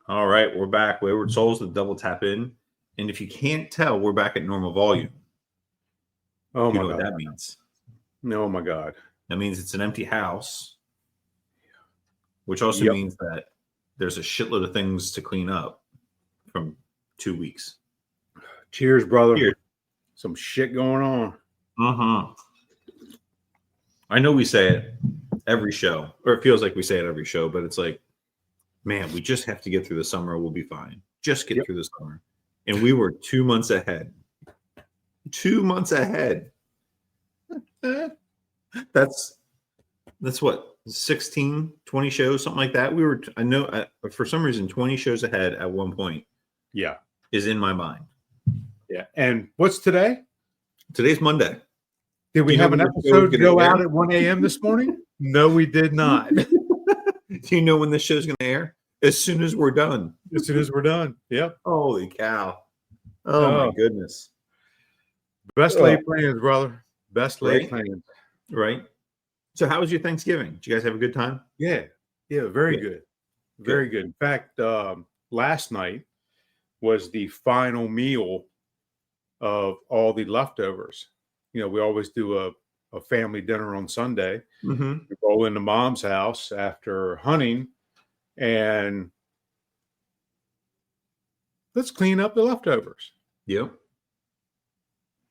All right, we're back. Wayward Soles, the double tap in. And if you can't tell, we're back at normal volume. Oh, you my know God. what that means? Oh, my God. That means it's an empty house, which also means that there's a shitload of things to clean up from 2 weeks. Cheers, brother. Cheers. Some shit going on. I know we say it every show, or it feels like we say it every show, but it's like, man, we just have to get through the summer. We'll be fine. Just get through the summer. And we were 2 months ahead. 2 months ahead. That's what, 16, 20 shows, something like that. We were, I know, for some reason, 20 shows ahead at one point. Yeah. Is in my mind. Yeah. And what's today? Today's Monday. Did we have an episode go out at 1 a.m. this morning? No, we did not. Do you know when this show's going to air? As soon as we're done. As soon as we're done. Yep. Holy cow. Oh, my goodness. Best laid plans, brother. Best laid plans. Right. So how was your Thanksgiving? Did you guys have a good time? Yeah. Yeah, very good. Very good. In fact, last night was the final meal of all the leftovers. You know, we always do a family dinner on Sunday. Mm-hmm. We roll into mom's house after hunting and let's clean up the leftovers. Yep.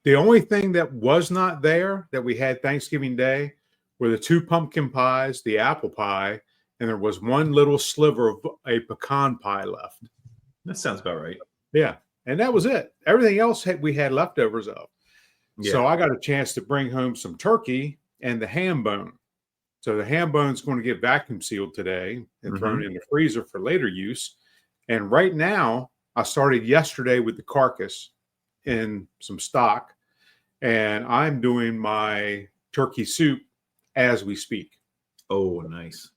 The only thing that was not there that we had Thanksgiving Day were the 2 pumpkin pies, the apple pie, and there was one little sliver of a pecan pie left. That sounds about right. Yeah. And that was it. Everything else we had leftovers of. Yeah. So I got a chance to bring home some turkey and the ham bone. So the ham bone is going to get vacuum sealed today and thrown in the freezer for later use. And right now, I started yesterday with the carcass in some stock, and I'm doing my turkey soup as we speak. Oh, nice.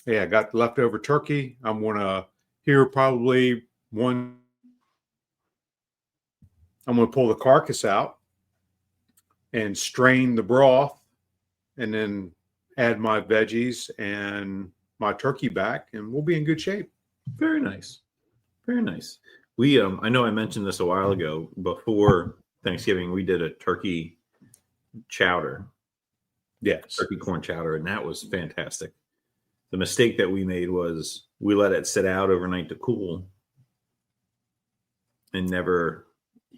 Yeah, I got the leftover turkey. I'm going to I'm going to pull the carcass out and strain the broth and then add my veggies and my turkey back, and we'll be in good shape. Very nice. Very nice. We, I know I mentioned this a while ago. Before Thanksgiving, we did a turkey chowder. Yes. Turkey corn chowder, and that was fantastic. The mistake that we made was we let it sit out overnight to cool and never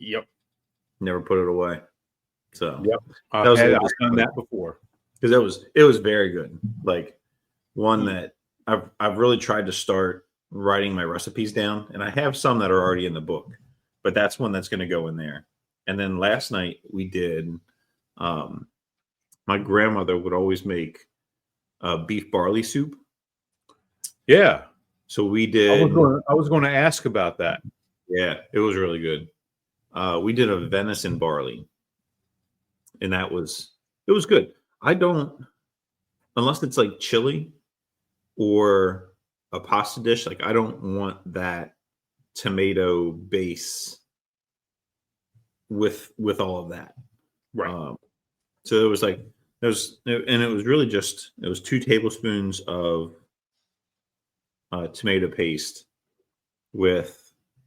put it away. So I've done that before. Because it was very good. Like one that I've really tried to start writing my recipes down, and I have some that are already in the book, but that's one that's going to go in there. And then last night we did. My grandmother would always make beef barley soup. Yeah. So we did. I was going to ask about that. Yeah, it was really good. We did a venison barley, and it was good. I don't, unless it's like chili or a pasta dish, like I don't want that tomato base with all of that. Right. So it was like, it was really just, it was 2 tablespoons of tomato paste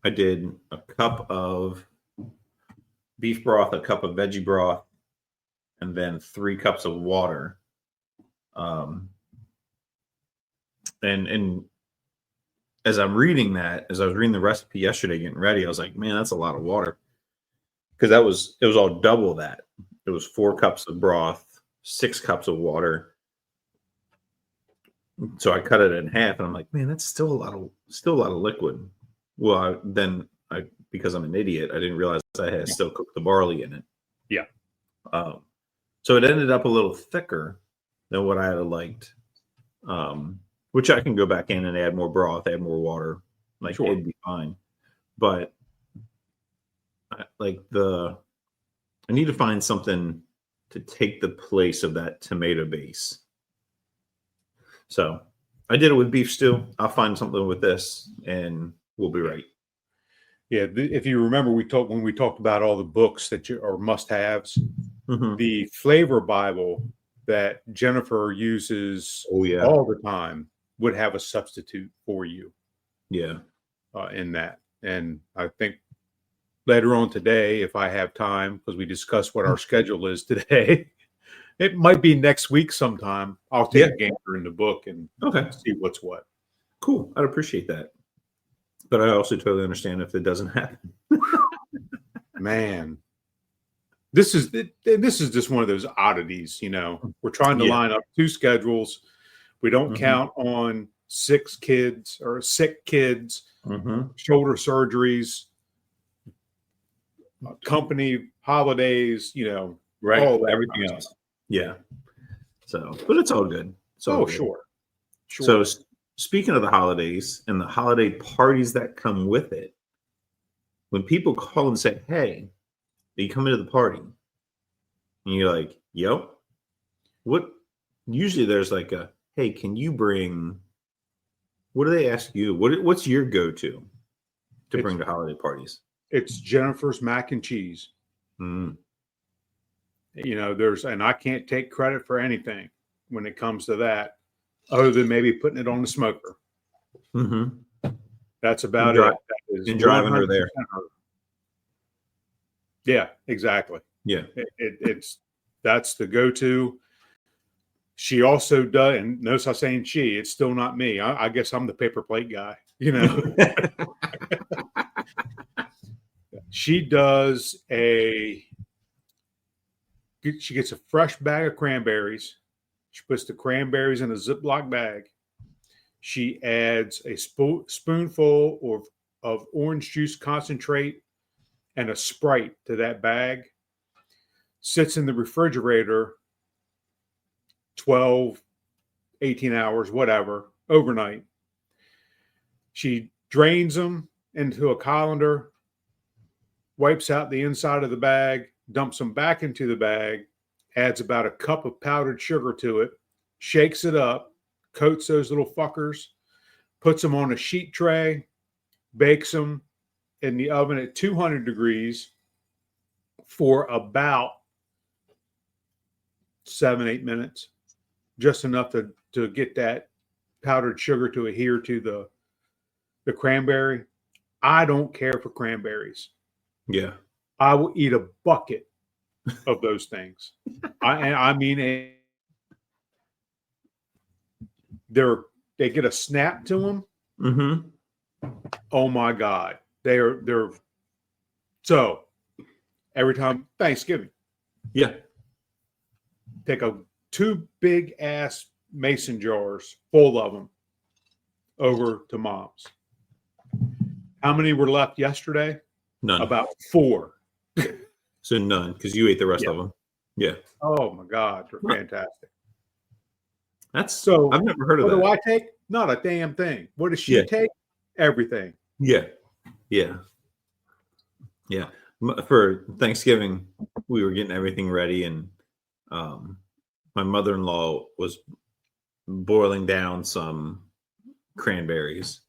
I did a cup of beef broth, a cup of veggie broth, and then 3 cups of water. And as I'm reading that, as I was reading the recipe yesterday, getting ready, I was like, man, that's a lot of water. Because it was all double that. It was 4 cups of broth, 6 cups of water. So I cut it in half, and I'm like, man, that's still a lot of liquid. Well, because I'm an idiot, I didn't realize I had still cooked the barley in it. Yeah. So it ended up a little thicker than what I had liked, which I can go back in and add more broth, add more water. Like it'd be fine. But I need to find something to take the place of that tomato base. So I did it with beef stew. I'll find something with this, and we'll be right. Yeah, if you remember, when we talked about all the books that are must-haves, the flavor Bible that Jennifer uses all the time would have a substitute for you. Yeah. in that. And I think later on today, if I have time, because we discussed what our schedule is today, it might be next week sometime. I'll take a gander in the book and see what's what. Cool. I'd appreciate that. But I also totally understand if it doesn't happen. Man, this is just one of those oddities, We're trying to line up 2 schedules. We don't count on 6 kids or sick kids, shoulder surgeries, company holidays, right? All everything else. Yeah. So, but it's all good. So sure. So speaking of the holidays and the holiday parties that come with it, when people call and say, "Hey, are you coming to the party?" And you're like, "Yo," what? Usually there's like a, "Hey, can you bring?" What do they ask you? What's your go-to to bring to holiday parties? It's Jennifer's mac and cheese. Mm. And I can't take credit for anything when it comes to that, other than maybe putting it on the smoker. That's about it. And driving her there. Yeah, exactly. Yeah. That's the go-to. She also does, and notice I'm saying she, it's still not me. I guess I'm the paper plate guy, She does she gets a fresh bag of cranberries. She puts the cranberries in a Ziploc bag. She adds a spoonful of orange juice concentrate and a Sprite to that bag. Sits in the refrigerator 12, 18 hours, whatever, overnight. She drains them into a colander, wipes out the inside of the bag, dumps them back into the bag, adds about a cup of powdered sugar to it, shakes it up, coats those little fuckers, puts them on a sheet tray, bakes them in the oven at 200 degrees for about 7-8 minutes, just enough to get that powdered sugar to adhere to the cranberry. I don't care for cranberries. Yeah. I will eat a bucket of those things. I mean, they get a snap to them. Oh my God. They're so every time Thanksgiving. Yeah. Take 2 big ass mason jars full of them over to Mom's. How many were left yesterday? None. About 4. So none, because you ate the rest of them. Yeah. Oh my God, they're fantastic. That's so. I've never heard of that. What do I take? Not a damn thing. What does she take? Everything. Yeah. Yeah. Yeah. For Thanksgiving, we were getting everything ready, and my mother-in-law was boiling down some cranberries,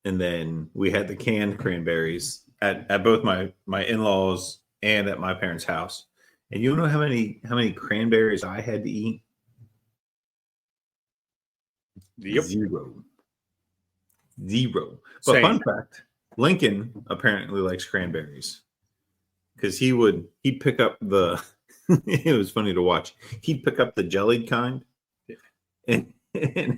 and then we had the canned cranberries at both my in-laws and at my parents' house. And you know how many cranberries I had to eat? Yep. Zero. But Same. Fun fact, Lincoln apparently likes cranberries because he'd pick up the it was funny to watch. He'd pick up the jellied kind, and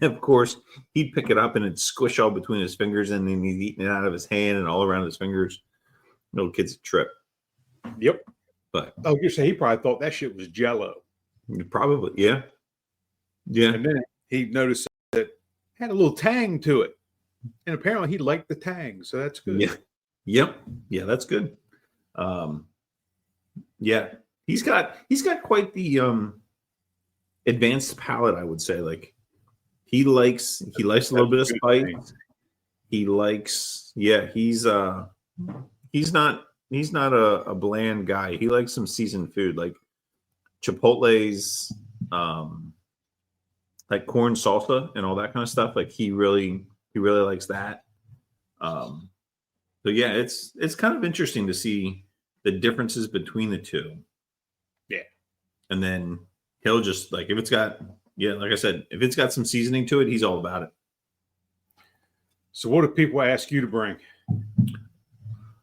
of course he'd pick it up and it'd squish all between his fingers, and then he's eating it out of his hand and all around his fingers. Little kid's a trip. Yep. But you say he probably thought that shit was Jello. Probably, yeah. And then he noticed that it had a little tang to it, and apparently he liked the tang, so that's good. Yeah. Yep. Yeah, that's good. Yeah, he's got quite the advanced palate, I would say. Like he likes a little bit of spice. Thing. He likes, he's not a bland guy. He likes some seasoned food, like Chipotle's, like corn salsa and all that kind of stuff. Like he really likes that. So yeah, it's kind of interesting to see the differences between the two. Yeah. And then he'll just like, if it's got, like I said, if it's got some seasoning to it, he's all about it. So what do people ask you to bring?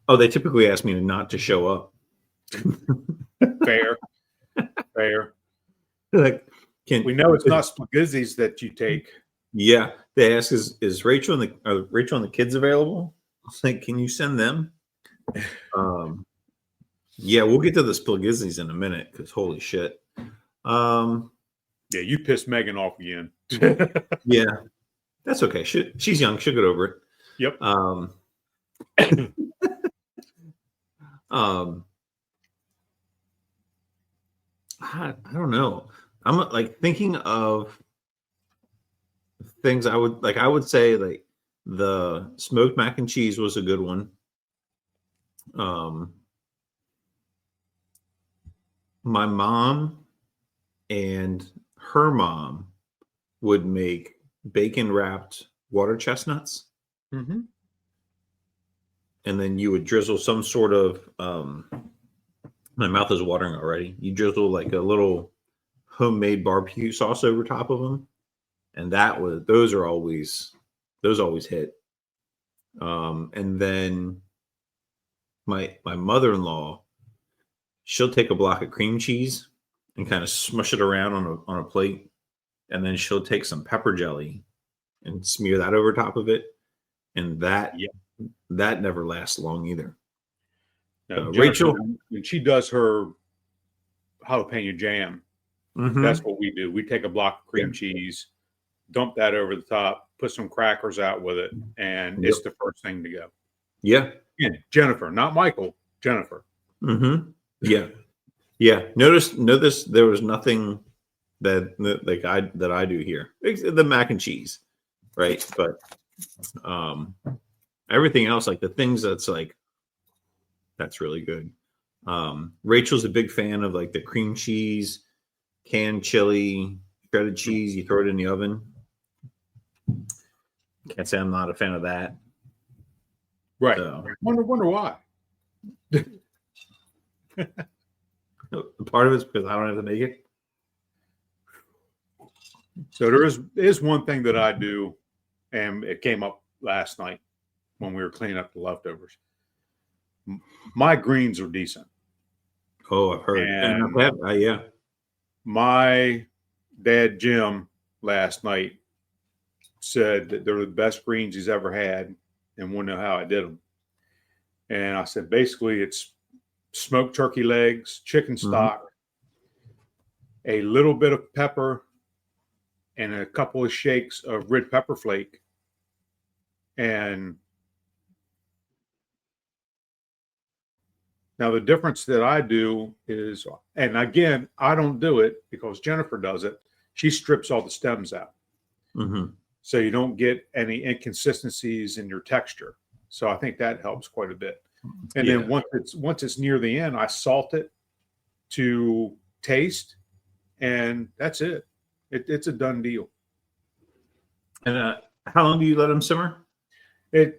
Oh, they typically ask me not to show up. Fair. Like, We know it's not spaghettis that you take. Yeah, they ask, is Rachel and the kids available? I was like, can you send them? Yeah, we'll get to the spaghettis in a minute because holy shit. Yeah, you pissed Megan off again. Yeah, that's okay. She's young. She'll get over it. Yep. I don't know. I'm like thinking of things I would like. I would say like the smoked mac and cheese was a good one. My mom and her mom would make bacon wrapped water chestnuts. Mm-hmm. And then you would drizzle some sort of my mouth is watering already. You drizzle like a little homemade barbecue sauce over top of them. And those always hit. And then my mother-in-law, she'll take a block of cream cheese and kind of smush it around on a plate. And then she'll take some pepper jelly and smear that over top of it. And that never lasts long either. Now, Rachel, when she does her jalapeno jam, that's what we do. We take a block of cream cheese, dump that over the top, put some crackers out with it, and it's the first thing to go. Yeah. Jennifer, not Michael, Jennifer. Mm-hmm. Yeah. Yeah. Notice there was nothing that I do here. The mac and cheese, right? But everything else, like the things that's really good. Rachel's a big fan of like the cream cheese, canned chili, shredded cheese. You throw it in the oven. Can't say I'm not a fan of that. Right. So, wonder why. Part of it's because I don't have to make it. So there is one thing that I do, and it came up last night when we were cleaning up the leftovers. My greens are decent. Oh, I've heard. And yeah. My dad, Jim, last night said that they're the best greens he's ever had and wouldn't know how I did them. And I said, basically, it's smoked turkey legs, chicken stock, a little bit of pepper, and a couple of shakes of red pepper flake. And now the difference that I do is, and again, I don't do it because Jennifer does it. She strips all the stems out. Mm-hmm. So you don't get any inconsistencies in your texture. So I think that helps quite a bit. And then once it's near the end, I salt it to taste, and that's it. It's a done deal. And how long do you let them simmer? I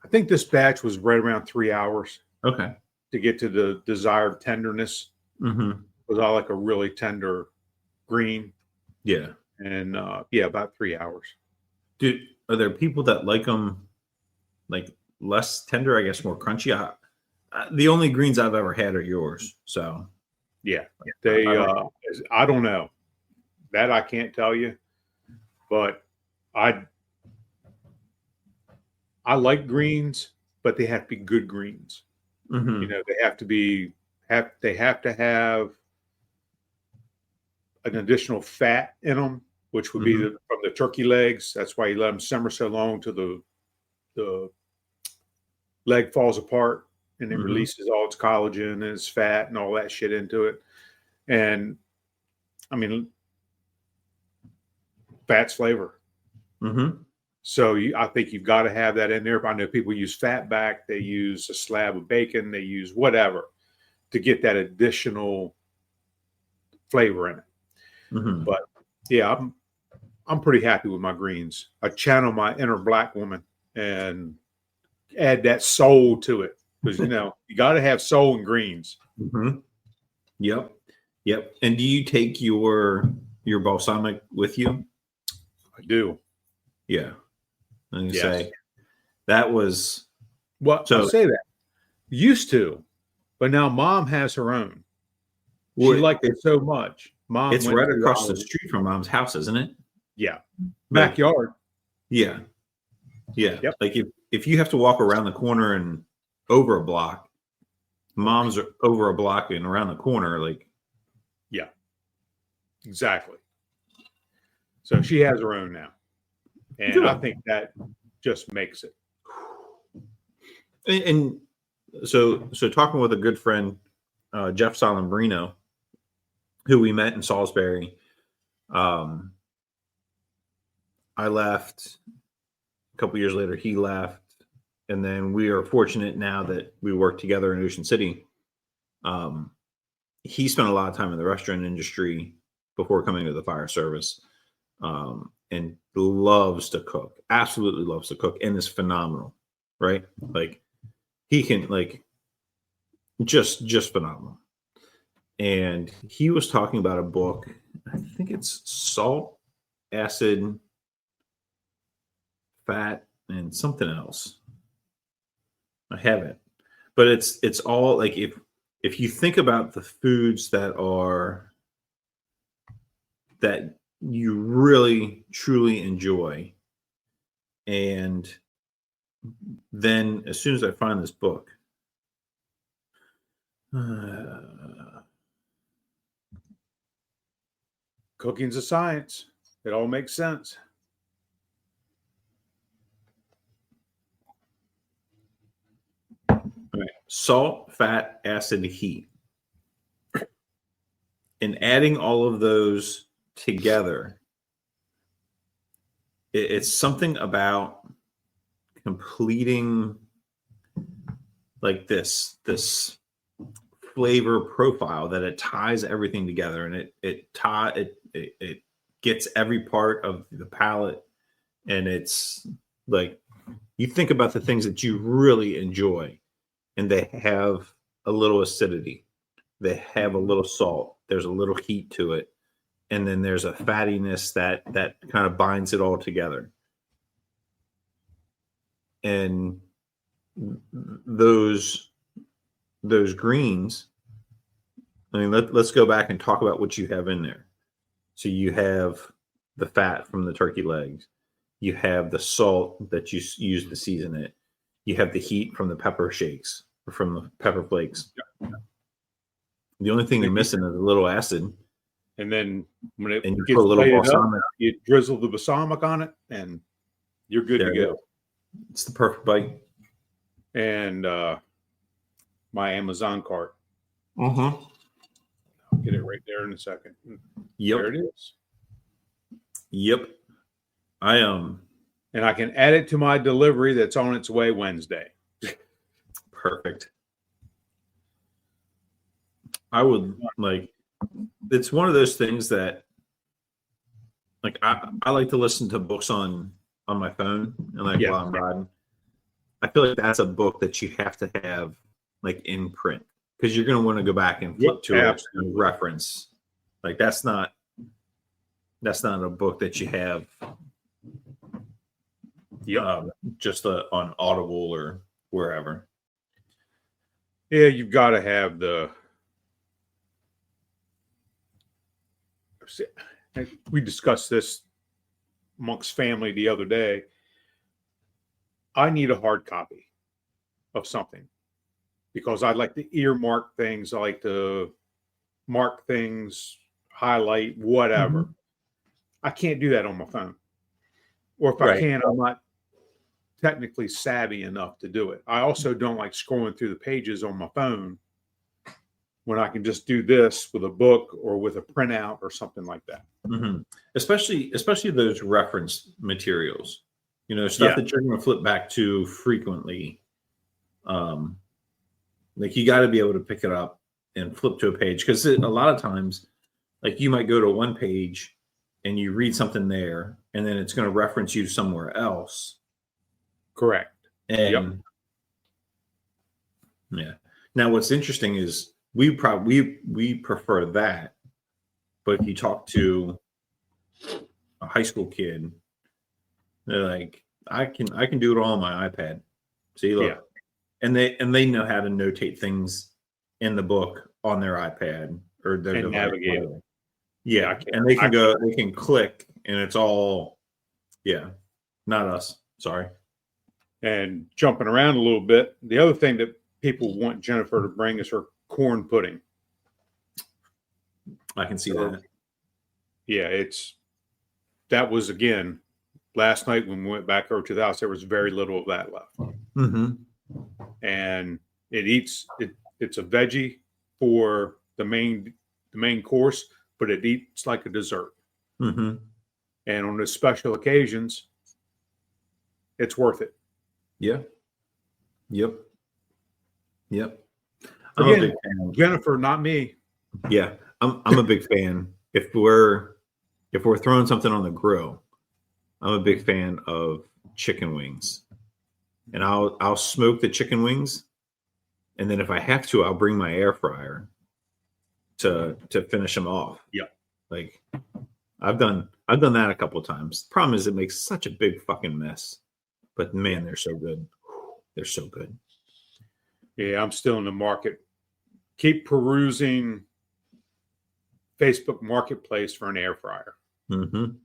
think this batch was right around 3 hours. Okay. To get to the desired tenderness. Mm-hmm. Because I like a really tender green. Yeah. And about 3 hours. Dude, are there people that like them like less tender, I guess more crunchy? The only greens I've ever had are yours. So yeah, I don't know. That I can't tell you. But I like greens, but they have to be good greens. Mm-hmm. You know, they have to have an additional fat in them, which would be from the turkey legs. That's why you let them simmer so long till the leg falls apart and it releases all its collagen and its fat and all that shit into it. And I mean, fat's flavor. Mm-hmm. So I think you've got to have that in there. I know people use fat back. They use a slab of bacon. They use whatever to get that additional flavor in it. Mm-hmm. But yeah, I'm pretty happy with my greens. I channel my inner black woman and add that soul to it because you got to have soul in greens. Mm-hmm. Yep. And do you take your balsamic with you? I do. Yeah. Say That was Well, so. I'll say that. Used to, but now Mom has her own. She Well, liked it so much. Mom it's went right to across the our, street from Mom's house, isn't it? yeah, Like, backyard. yeah, yeah. Yep. Like if you have to walk around the corner and over a block, Mom's are over a block and around the corner. Like, Yeah, exactly. So she has her own now. And good. I think that just makes it. And so talking with a good friend, Jeff Salambrino, who we met in Salisbury. I left a couple years later. He left, and then we are fortunate now that we work together in Ocean City. He spent a lot of time in the restaurant industry before coming to the fire service, and loves to cook. Absolutely loves to cook, and is phenomenal. Right? Like he can just phenomenal. And he was talking about a book. I think it's Salt, Acid, Fat, and something else. I have it, but it's all like if you think about the foods that you really truly enjoy, and then as soon as I find this book, Cooking's a science. It all makes sense. right. Salt, fat, acid, heat, and adding all of those together, it's something about completing like this flavor profile that it ties everything together, and it gets every part of the palate, and it's like you think about the things that you really enjoy, and they have a little acidity, they have a little salt, there's a little heat to it, and then there's a fattiness that kind of binds it all together. And those greens, I mean, let's go back and talk about what you have in there. So you have the fat from the turkey legs, you have the salt that you use to season it, you have the heat from the pepper shakes or from the pepper flakes. The only thing you're missing is a little acid. And then when it and you gets put a little plated balsamic. up, you drizzle the balsamic on it, and you're good to go. It's the perfect bite. And my Amazon cart. Uh-huh. I'll get it right there in a second. Yep. There it is. Yep. And I can add it to my delivery that's on its way Wednesday. Perfect. I would like, it's one of those things that like I like to listen to books on my phone and like while I'm riding. I feel like that's a book that you have to have like in print, because you're going to want to go back and flip to it and reference. Like that's not a book that you have just on Audible or wherever. Yeah, you've got to have we discussed this amongst family the other day. I need a hard copy of something because I like to earmark things. I like to mark things, highlight, whatever. Mm-hmm. I can't do that on my phone. Or if I can, I'm not technically savvy enough to do it. I also don't like scrolling through the pages on my phone when I can just do this with a book or with a printout or something like that. Mm-hmm. Especially those reference materials, stuff that you're going to flip back to frequently. Like you got to be able to pick it up and flip to a page, because a lot of times, like you might go to one page and you read something there, and then it's going to reference you somewhere else. Correct. And yeah. Now, what's interesting is we prefer that, but if you talk to a high school kid, they're like, I can do it all on my iPad. See, look, and they know how to notate things in the book on their iPad or their and device. navigate. Yeah, and they can click, and it's all, not us. Sorry. And jumping around a little bit, the other thing that people want Jennifer to bring is her corn pudding. I can see that. Yeah, that was, again, last night when we went back over to the house, there was very little of that left. Mm-hmm. And it's a veggie for the main course, but it eats like a dessert. Mm-hmm. And on the special occasions, it's worth it. Yeah. Yep. Again, Jennifer, not me. Yeah, I'm a big fan. If we're throwing something on the grill, I'm a big fan of chicken wings, and I'll smoke the chicken wings, and then if I have to, I'll bring my air fryer to finish them off. Yeah, like I've done that a couple of times. The problem is it makes such a big fucking mess, but man, they're so good. They're so good. Yeah, I'm still in the market. Keep perusing Facebook Marketplace for an air fryer. Mm-hmm.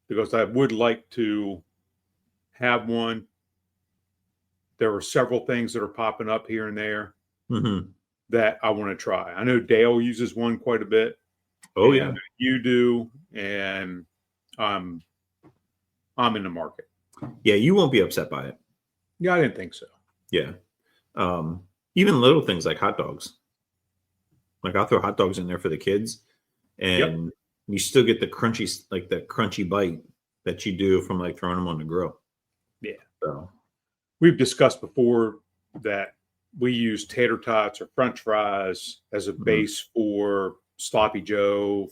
Because I would like to have one. There are several things that are popping up here and there that I want to try. I know Dale uses one quite a bit. Oh yeah, you do, and I'm in the market. Yeah, you won't be upset by it. Yeah, I didn't think so. Yeah, even little things like hot dogs. Like I'll throw hot dogs in there for the kids, and you still get the crunchy bite that you do from like throwing them on the grill. Yeah. So we've discussed before that we use tater tots or French fries as a base for sloppy Joe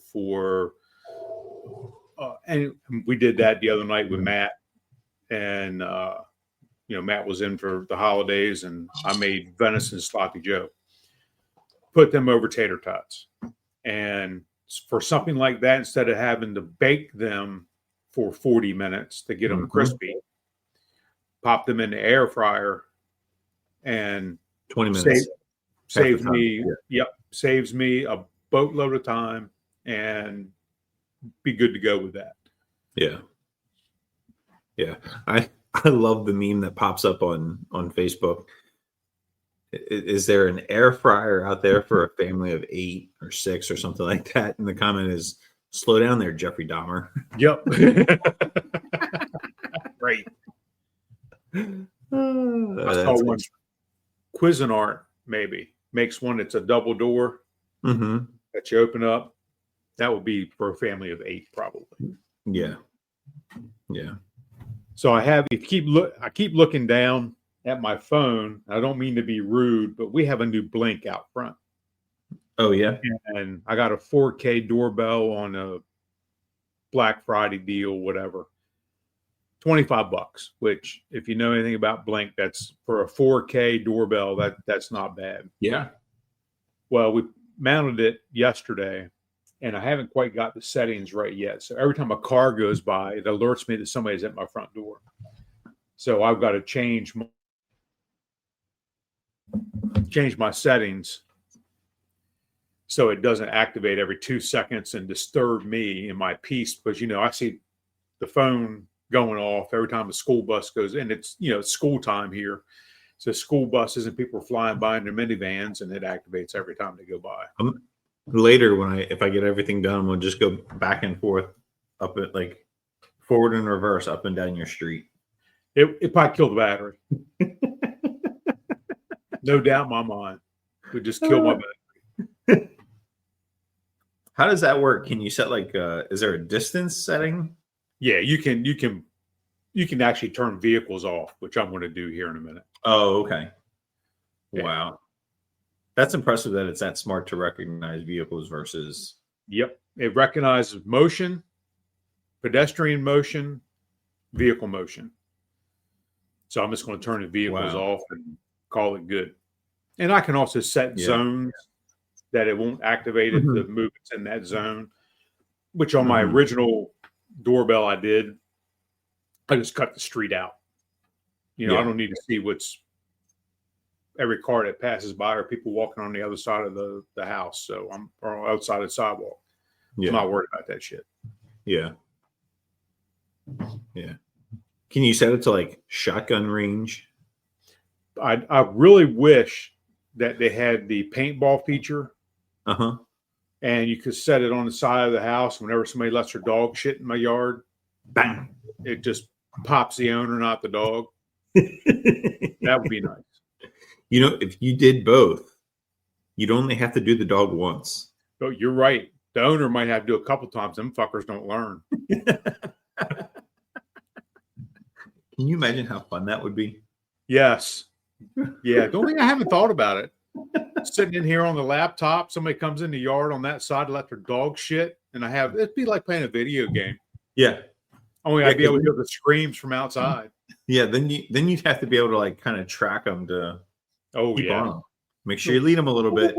and we did that the other night with Matt, and Matt was in for the holidays, and I made venison sloppy Joe. Put them over tater tots, and for something like that, instead of having to bake them for 40 minutes to get them crispy, pop them in the air fryer, and 20 minutes saves me a boatload of time, and be good to go with that. Yeah. I love the meme that pops up on Facebook. Is there an air fryer out there for a family of 8 or 6 or something like that? And the comment is, slow down there, Jeffrey Dahmer. Yep. Right. I saw one. Cuisinart maybe makes one that's a double door that you open up. That would be for a family of 8, probably. Yeah. So I keep looking down at my phone. I don't mean to be rude, but we have a new Blink out front. Oh yeah. And I got a 4K doorbell on a Black Friday deal, whatever. $25, which if you know anything about Blink, that's for a 4K doorbell, that's not bad. Yeah. Well, we mounted it yesterday, and I haven't quite got the settings right yet. So every time a car goes by, it alerts me that somebody's at my front door. So I've got to change my settings so it doesn't activate every 2 seconds and disturb me in my peace, because I see the phone going off every time a school bus goes in. It's it's school time here, so school buses and people are flying by in their minivans, and it activates every time they go by. Later, if I get everything done, we'll just go back and forth up at like forward and reverse up and down your street. It probably kill the battery. No doubt in my mind. It would just kill my battery. How does that work? Can you set is there a distance setting? Yeah, you can actually turn vehicles off, which I'm going to do here in a minute. Oh, okay. Yeah. Wow. That's impressive that it's that smart to recognize vehicles versus. Yep. It recognizes motion, pedestrian motion, vehicle motion. So I'm just going to turn the vehicles off and call it good. And I can also set zones that it won't activate if the movement's in that zone, which on my original doorbell I did. I just cut the street out. I don't need to see what's every car that passes by or people walking on the other side of the house. So or outside of the sidewalk. I'm not worried about that shit. Yeah. Yeah. Can you set it to like shotgun range? I really wish that they had the paintball feature. Uh-huh. And you could set it on the side of the house. Whenever somebody lets their dog shit in my yard, Bang. It just pops the owner, not the dog. That would be nice. If you did both, you'd only have to do the dog once. Oh, you're right. The owner might have to do a couple times. Them fuckers don't learn. Can you imagine how fun that would be? Yes. Yeah. The only thing I haven't thought about it. Sitting in here on the laptop, somebody comes in the yard on that side to let their dog shit, and it'd be like playing a video game. Yeah. Only I'd be able to hear the screams from outside. Yeah, then you'd have to be able to like kind of track them to keep on them. Make sure you lead them a little bit.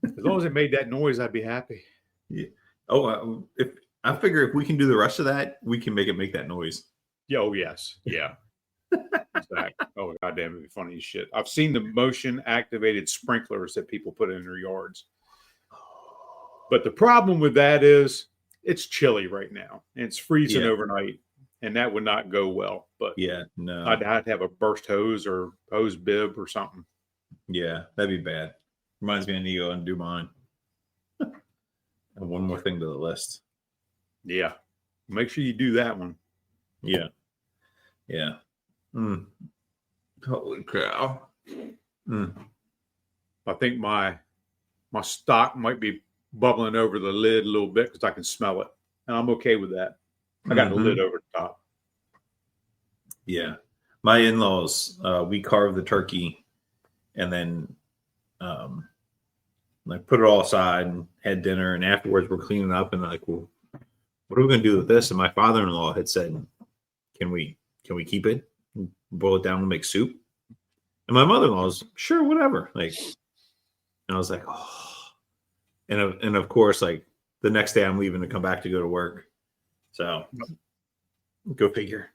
As long as it made that noise, I'd be happy. Yeah. Oh, I figure if we can do the rest of that, we can make that noise. Yeah. Oh, yes. Yeah. Exactly. Oh, goddamn, it'd be funny as shit. I've seen the motion activated sprinklers that people put in their yards. But the problem with that is it's chilly right now. And it's freezing overnight, and that would not go well. But yeah, no, I'd have to have a burst hose or hose bib or something. Yeah, that'd be bad. Reminds me, I need to go and do mine. And one more thing to the list. Yeah, make sure you do that one. Yeah, yeah. Holy cow! I think my stock might be bubbling over the lid a little bit because I can smell it, and I'm okay with that. I got the lid over the top. Yeah, my in-laws, we carved the turkey, and then like put it all aside and had dinner, and afterwards we're cleaning up and like, well, what are we gonna do with this? And my father-in-law had said, can we keep it and boil it down and make soup? And my mother-in-law was sure, whatever. Like, and I was like, oh. And of course, like the next day I'm leaving to come back to go to work. So go figure.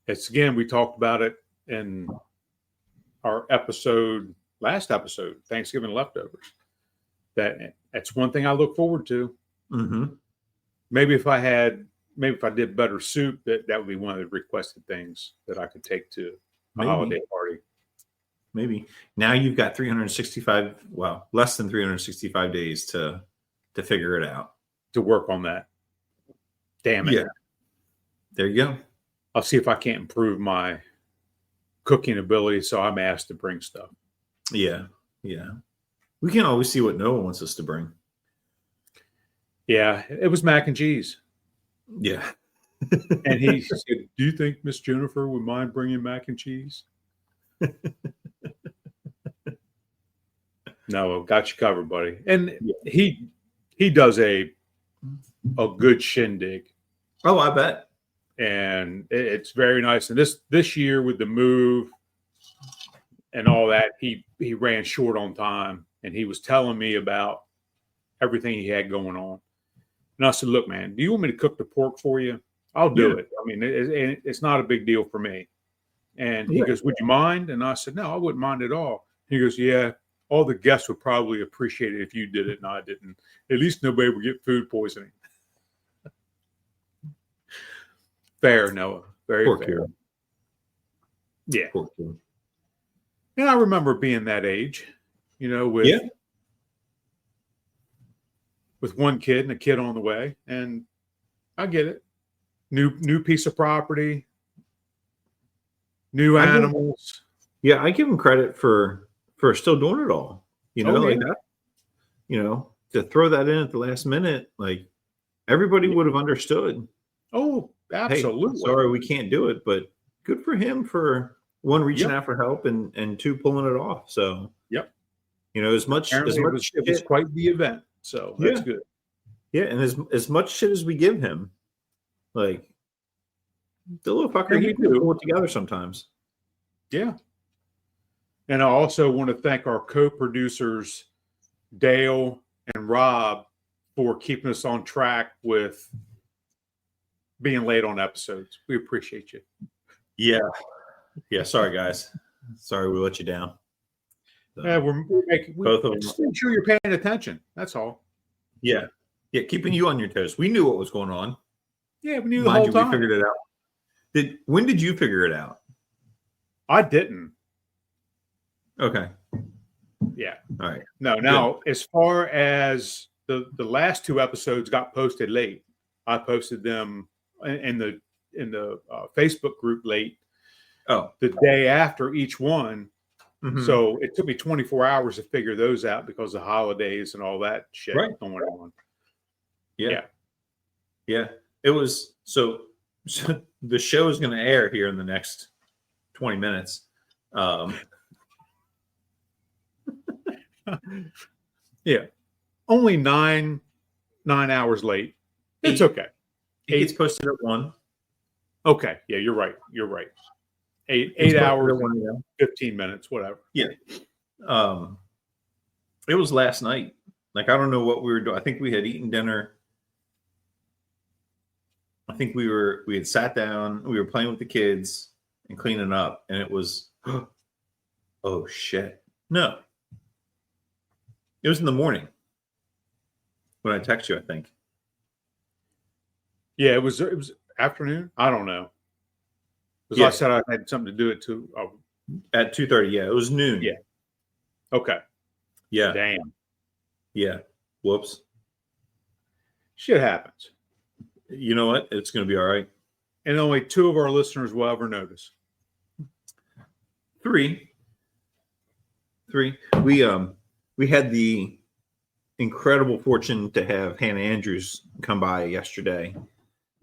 It's again, we talked about it in our last episode, Thanksgiving leftovers. That's one thing I look forward to. Mm-hmm. Maybe if I did better soup, that would be one of the requested things that I could take to a holiday party. Maybe now you've got 365, well, less than 365 days to figure it out. To work on that. Damn it. Yeah. There you go. I'll see if I can't improve my cooking ability, so I'm asked to bring stuff. Yeah. Yeah. We can always see what Noah wants us to bring. Yeah. It was mac and cheese. Yeah. And he said, do you think Miss Jennifer would mind bringing mac and cheese? No, got you covered, buddy. And he does a good shindig. Oh, I bet. And it's very nice. And this year with the move and all that, he ran short on time, and he was telling me about everything he had going on. And I said, look, man, do you want me to cook the pork for you? I'll do it. I mean, it's not a big deal for me. And he goes, would you mind? And I said, no, I wouldn't mind at all. He goes, yeah, all the guests would probably appreciate it if you did it and I didn't. At least nobody would get food poisoning. Fair, Noah. Very Pork fair. Here. Yeah. Pork here. And I remember being that age, with one kid and a kid on the way. And I get it. New piece of property, new animals. I give him credit for still doing it all. Like that. To throw that in at the last minute, like everybody would have understood. Oh, absolutely. Hey, sorry, we can't do it, but good for him for one, reaching out for help, and two, pulling it off. So as much it was quite the event. So that's good. Yeah, and as much shit as we give him, like the little fucker, he can pull it together sometimes. Yeah. And I also want to thank our co-producers, Dale and Rob, for keeping us on track with being late on episodes. We appreciate you. Yeah. Sorry, guys. Sorry we let you down. So, Yeah, we're making both of them. just make sure you're paying attention. That's all. Yeah. Keeping you on your toes. We knew what was going on. Yeah, we knew the whole time. We figured it out. When did you figure it out? I didn't. Okay. Yeah. All right. No. Now, as far as the last 2 episodes got posted late, I posted them in the Facebook group late. Oh, the day after each one. Mm-hmm. So it took me 24 hours to figure those out because of holidays and all that shit going on. Yeah. It was so the show is going to air here in the next 20 minutes. Yeah. Only 9 hours late. It's okay. It gets posted at 1. Okay. Yeah, you're right. 8 hours, 15 minutes, whatever. Yeah. It was last night. Like, I don't know what we were doing. I think we had eaten dinner. I think we had sat down, we were playing with the kids and cleaning up, and it was, oh shit. No. It was in the morning when I text you, I think. Yeah, it was afternoon. I don't know. Because I said I had something to do it too. At 2:30, yeah. It was noon. Yeah. Okay. Yeah. Damn. Yeah. Whoops. Shit happens. You know what? It's going to be all right. And only 2 of our listeners will ever notice. 3. We had the incredible fortune to have Hannah Andrews come by yesterday.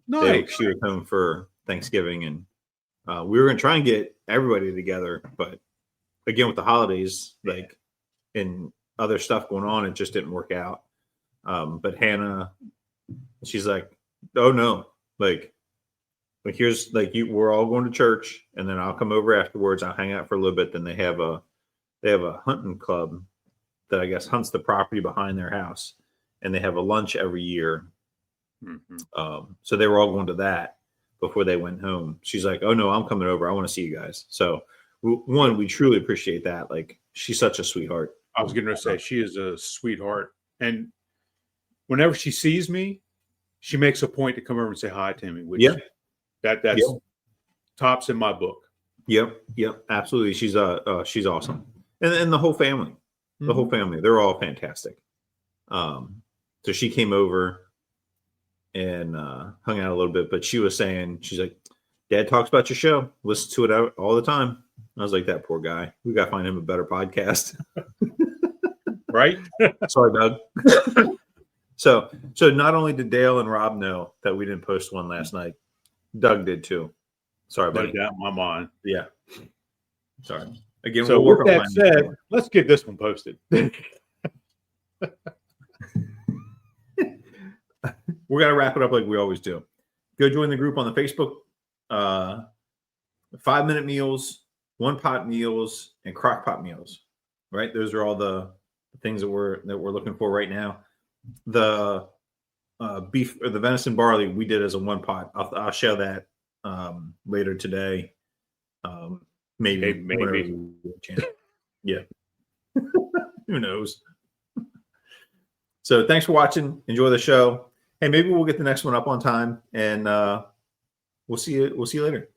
Nice. She was home for Thanksgiving, and we were going to try and get everybody together, but again, with the holidays, like, and other stuff going on, it just didn't work out. But Hannah, she's like, oh no, like here's like we're all going to church, and then I'll come over afterwards. I'll hang out for a little bit. Then they have a hunting club that I guess hunts the property behind their house, and they have a lunch every year. Mm-hmm. So they were all going to that before they went home. She's like, oh no, I'm coming over. I want to see you guys. So we truly appreciate that. Like, she's such a sweetheart. I was going to say, she is a sweetheart. And whenever she sees me, she makes a point to come over and say hi to me. Which that's tops in my book. Yep. Absolutely. She's awesome. And the whole family. The whole family. They're all fantastic. So she came over and hung out a little bit, but she was saying, she's like, Dad talks about your show. Listen to it all the time. I was like, that poor guy. We got to find him a better podcast. Right? Sorry, Doug. So not only did Dale and Rob know that we didn't post one last night, Doug did too. Sorry, buddy. No doubt in my mind. Yeah. Sorry. Again, so with that said, let's get this one posted. We're going to wrap it up like we always do. Go join the group on the Facebook. 5-minute meals, 1-pot meals, and crock pot meals. Right? Those are all the things that we're looking for right now. The beef or the venison barley we did as a 1-pot. I'll share that later today. Maybe. Yeah. Who knows? So thanks for watching. Enjoy the show. Hey, maybe we'll get the next one up on time, and we'll see you later.